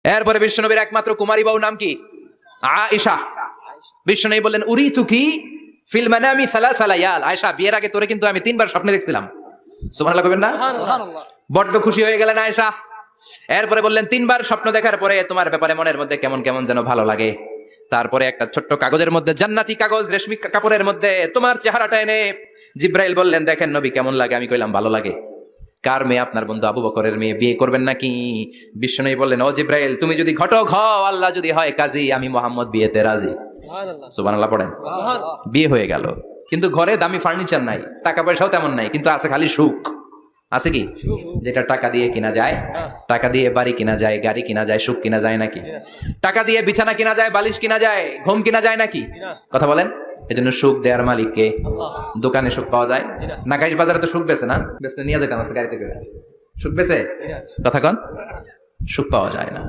এরপরে বিশ্বনবীর একমাত্র কুমারী বউ নাম কি? আয়েশা। বিশ্বনবী বললেন উরিতু কি ফিল মানামি সালাসা লায়াল। আয়েশা, বিয়ের আগে তোরে কিন্তু আমি 3 বার স্বপ্নে দেখছিলাম। সুবহানাল্লাহ কইবেন না? সুবহানাল্লাহ। বড্ড খুশি হয়ে গেলেন আয়েশা। এরপরে বললেন 3 বার স্বপ্ন দেখার পরে তোমার ব্যাপারে মনের মধ্যে কেমন কেমন যেন ভালো লাগে। তারপরে একটা ছোট্ট কাগজের মধ্যে, জান্নাতি কাগজ, রেশমি কাপড়ের মধ্যে তোমার চেহারাটা এনে জিব্রাইল বললেন দেখেন নবী কেমন লাগে। আমি কইলাম ভালো লাগে। কার মেয়ে? আপনার বন্ধু আবু বকরের মেয়ে। বিয়ে করবেন নাকি? বিশ্বনবী বললেন ও জিব্রাইল, তুমি যদি ঘটক হও, আল্লাহ যদি হয় কাজী, আমি মুহাম্মদ বিয়েতে রাজি। সুবহানাল্লাহ। সুবহানাল্লাহ পড়েন। সুবহানাল্লাহ। বিয়ে হয়ে গেল, কিন্তু ঘরে দামি ফার্নিচার নাই, টাকা পয়সাও তেমন নাই, কিন্তু আছে খালি সুখ। আছে কি? যেটা টাকা দিয়ে কিনা যায়। টাকা দিয়ে বাড়ি কিনা যায়, গাড়ি কিনা যায়, সুখ কিনা যায় নাকি? টাকা দিয়ে বিছানা কিনা যায়, বালিশ কিনা যায়, ঘুম কিনা যায় নাকি? কথা বলেন। এজন্য সুখ দেওয়ার মালিক কে? আল্লাহ। দোকানে সুখ পাওয়া যায়? নাকাইশ বাজারে তো সুখ বেছে না, বেচতে নিয়ে যেতাম গাড়িতে করে। সুখ বেছে? কথা কন। সুখ পাওয়া যায় না।